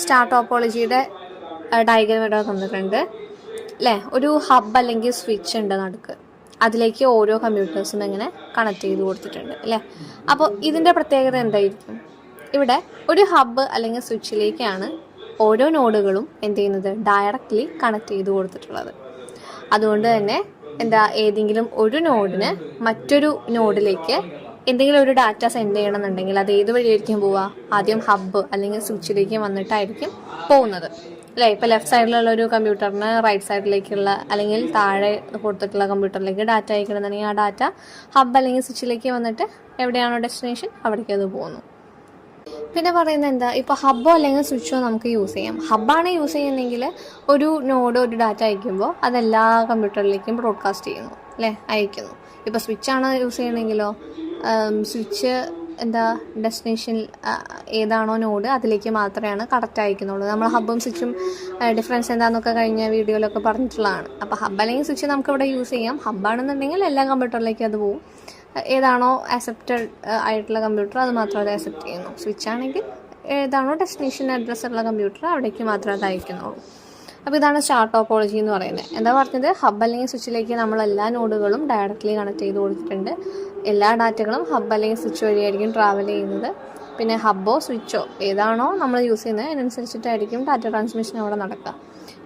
Star ടോപ്പോളജിയുടെ diagram ഇവിടെ തന്നിട്ടുണ്ട് അല്ലേ. ഒരു ഹബ് അല്ലെങ്കിൽ സ്വിച്ച് ഉണ്ട് നടുക്ക്, അതിലേക്ക് ഓരോ കമ്പ്യൂട്ടേഴ്സും ഇങ്ങനെ കണക്ട് ചെയ്ത് കൊടുത്തിട്ടുണ്ട് അല്ലേ. അപ്പോൾ ഇതിൻ്റെ പ്രത്യേകത എന്തായിരിക്കും? ഇവിടെ ഒരു ഹബ്ബ് അല്ലെങ്കിൽ സ്വിച്ചിലേക്കാണ് ഓരോ നോഡുകളും എന്ത് ചെയ്യുന്നത്, ഡയറക്റ്റ്ലി കണക്ട് ചെയ്ത് കൊടുത്തിട്ടുള്ളത്. അതുകൊണ്ട് തന്നെ ഏതെങ്കിലും ഒരു നോഡിന് മറ്റൊരു നോഡിലേക്ക് എന്തെങ്കിലും ഒരു ഡാറ്റ സെൻഡ് ചെയ്യണമെന്നുണ്ടെങ്കിൽ അത് ഏത് വഴിയായിരിക്കും പോവുക? ആദ്യം ഹബ്ബ് അല്ലെങ്കിൽ സ്വിച്ചിലേക്ക് വന്നിട്ടായിരിക്കും പോകുന്നത് അല്ലേ. ഇപ്പോൾ ലെഫ്റ്റ് സൈഡിലുള്ള ഒരു കമ്പ്യൂട്ടറിന് റൈറ്റ് സൈഡിലേക്കുള്ള അല്ലെങ്കിൽ താഴെ കൊടുത്തിട്ടുള്ള കമ്പ്യൂട്ടറിലേക്ക് ഡാറ്റ അയക്കണമെന്നുണ്ടെങ്കിൽ ആ ഡാറ്റ ഹബ്ബ് അല്ലെങ്കിൽ സ്വിച്ചിലേക്ക് വന്നിട്ട് എവിടെയാണോ ഡെസ്റ്റിനേഷൻ അവിടേക്ക് അത് പോകുന്നു. പിന്നെ പറയുന്നത് ഇപ്പോൾ ഹബ്ബോ അല്ലെങ്കിൽ സ്വിച്ചോ നമുക്ക് യൂസ് ചെയ്യാം. ഹബ്ബാണ് യൂസ് ചെയ്യുന്നതെങ്കിൽ ഒരു നോഡ് ഒരു ഡാറ്റ അയക്കുമ്പോൾ അതെല്ലാ കമ്പ്യൂട്ടറിലേക്കും ബ്രോഡ്കാസ്റ്റ് ചെയ്യുന്നു അല്ലേ, അയക്കുന്നു. ഇപ്പോൾ സ്വിച്ചാണ് യൂസ് ചെയ്യണമെങ്കിലോ സ്വിച്ച് ഡെസ്റ്റിനേഷൻ ഏതാണോ നോഡ് അതിലേക്ക് മാത്രമേ കറക്റ്റ് അയക്കുന്നുള്ളൂ. നമ്മൾ ഹബ്ബും സ്വിച്ചും ഡിഫറൻസ് എന്താണെന്നൊക്കെ കഴിഞ്ഞ വീഡിയോയിലൊക്കെ പറഞ്ഞിട്ടുള്ളതാണ്. അപ്പോൾ ഹബ്ബ് അല്ലെങ്കിൽ സ്വിച്ച് നമുക്കിവിടെ യൂസ് ചെയ്യാം. ഹബ്ബാണെന്നുണ്ടെങ്കിൽ എല്ലാ കമ്പ്യൂട്ടറിലേക്കും അത് പോകും. ഏതാണോ ആക്സെപ്റ്റഡ് ആയിട്ടുള്ള കമ്പ്യൂട്ടർ അത് മാത്രം അത് ആക്സെപ്റ്റ് ചെയ്യുന്നു. സ്വിച്ച് ആണെങ്കിൽ ഏതാണോ ഡെസ്റ്റിനേഷൻ അഡ്രസ്സ് ഉള്ള കമ്പ്യൂട്ടർ അവിടേക്ക് മാത്രമേ അത് അയക്കുന്നുള്ളൂ. അപ്പോൾ ഇതാണ് സ്റ്റാർ ടോപ്പോളജി എന്ന് പറയുന്നത്. എന്താ പറഞ്ഞത്? ഹബ്ബ് അല്ലെങ്കിൽ സ്വിച്ചിലേക്ക് നമ്മൾ എല്ലാ നോഡുകളും ഡയറക്റ്റ്ലി കണക്ട് ചെയ്ത് കൊടുത്തിട്ടുണ്ട്. എല്ലാ ഡാറ്റകളും ഹബ്ബ് അല്ലെങ്കിൽ സ്വിച്ച് വഴിയായിരിക്കും ട്രാവൽ ചെയ്യുന്നത്. പിന്നെ ഹബ്ബോ സ്വിച്ചോ ഏതാണോ നമ്മൾ യൂസ് ചെയ്യുന്നത് അതിനനുസരിച്ചിട്ടായിരിക്കും ഡാറ്റ ട്രാൻസ്മിഷൻ അവിടെ നടക്കുക.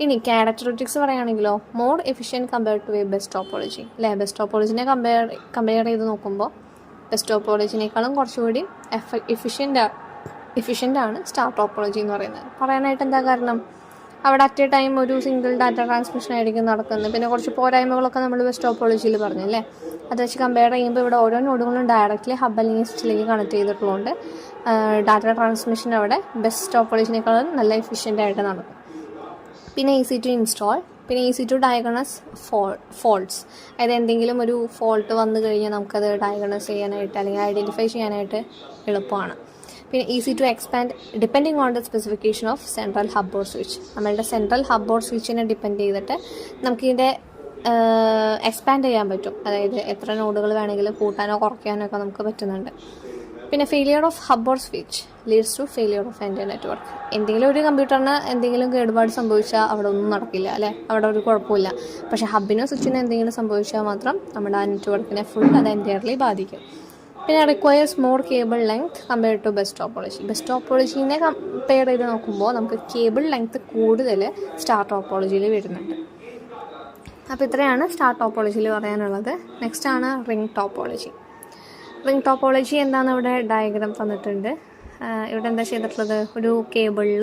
ഇനി ക്യാരക്ടറിസ്റ്റിക്സ് പറയുകയാണെങ്കിലോ more efficient compared to a best topology അല്ലേ. ബെസ്റ്റ് ടോപ്പോളജിനെ കമ്പയർ ചെയ്ത് നോക്കുമ്പോൾ ബെസ്റ്റ് ടോപ്പോളജിനേക്കാളും കുറച്ചുകൂടി എഫിഷ്യൻ്റ് ആണ് സ്റ്റാർ ടോപ്പോളജി എന്ന് പറയുന്നത്. പറയാനായിട്ട് എന്താ കാരണം? അവിടെ അറ്റ് എ ടൈം ഒരു സിംഗിൾ ഡാറ്റ ട്രാൻസ്മിഷൻ ആയിരിക്കും നടക്കുന്നത്. പിന്നെ കുറച്ച് പോരായ്മകളൊക്കെ നമ്മൾ ബെസ്റ്റ് ടോപ്പോളജിയിൽ പറഞ്ഞല്ലേ. അത് വെച്ച് കമ്പയർ ചെയ്യുമ്പോൾ ഇവിടെ ഓരോ നോഡുകളും ഡയറക്റ്റ്ലി ഹബ്ബ് അല്ലെങ്കിൽ സ്വിച്ചിലേക്ക് കണക്ട് ചെയ്തിട്ടുള്ളതുകൊണ്ട് ഡാറ്റ ട്രാൻസ്മിഷൻ അവിടെ ബെസ്റ്റ് ടോപ്പോളജിനേക്കാളും നല്ല എഫിഷ്യൻ്റ് ആയിട്ട് നടക്കും. പിന്നെ ഈസി ടു ഇൻസ്റ്റാൾ, പിന്നെ ഈസി ടു ഡയഗ്നോസ് ഫോൾട്ട്സ്. അതായത് എന്തെങ്കിലും ഒരു ഫോൾട്ട് വന്നു കഴിഞ്ഞാൽ നമുക്കത് ഡയഗ്നോസ് ചെയ്യാനായിട്ട് അല്ലെങ്കിൽ ഐഡൻറ്റിഫൈ ചെയ്യാനായിട്ട് എളുപ്പമാണ്. പിന്നെ easy to expand depending on the specification of central hub or switch. നമ്മളുടെ സെൻട്രൽ ഹബ് ഓർ സ്വിച്ചിനെ ഡിപ്പെൻഡ് ചെയ്തിട്ട് നമുക്കിതിൻ്റെ എക്സ്പാൻഡ് ചെയ്യാൻ പറ്റും. അതായത് എത്ര നോഡുകൾ വേണമെങ്കിലും കൂട്ടാനോ കുറയ്ക്കാനോ ഒക്കെ നമുക്ക് പറ്റുന്നുണ്ട്. പിന്നെ failure of hub or switch leads to failure of എൻ്റെ നെറ്റ്വർക്ക്. എന്തെങ്കിലും ഒരു കമ്പ്യൂട്ടറിന് എന്തെങ്കിലും കേടുപാട് സംഭവിച്ചാൽ അവിടെ ഒന്നും നടക്കില്ല അല്ലേ, അവിടെ ഒരു കുഴപ്പമില്ല. പക്ഷേ ഹബിനോ സ്വിച്ചിനോ എന്തെങ്കിലും സംഭവിച്ചാൽ മാത്രം നമ്മുടെ ആ നെറ്റ്വർക്കിനെ ഫുൾ അത് എൻറ്റയർലി ബാധിക്കും. പിന്നെ requires more cable length compared to best topology. Best ടോപ്പോളജീനെ കമ്പയർ ചെയ്ത് നോക്കുമ്പോൾ നമുക്ക് കേബിൾ ലെങ്ത് കൂടുതൽ സ്റ്റാർ ടോപ്പോളജിയിൽ വരുന്നുണ്ട്. അപ്പോൾ ഇത്രയാണ് സ്റ്റാർ ടോപ്പോളജിയിൽ പറയാനുള്ളത്. നെക്സ്റ്റ് ആണ് റിംഗ് ടോപ്പോളജി. റിംഗ് ടോപ്പോളജി എന്താണെന്ന് ഇവിടെ ഡയഗ്രാം തന്നിട്ടുണ്ട്. ഇവിടെ എന്താ ചെയ്തിട്ടുള്ളത്? ഒരു കേബിൾ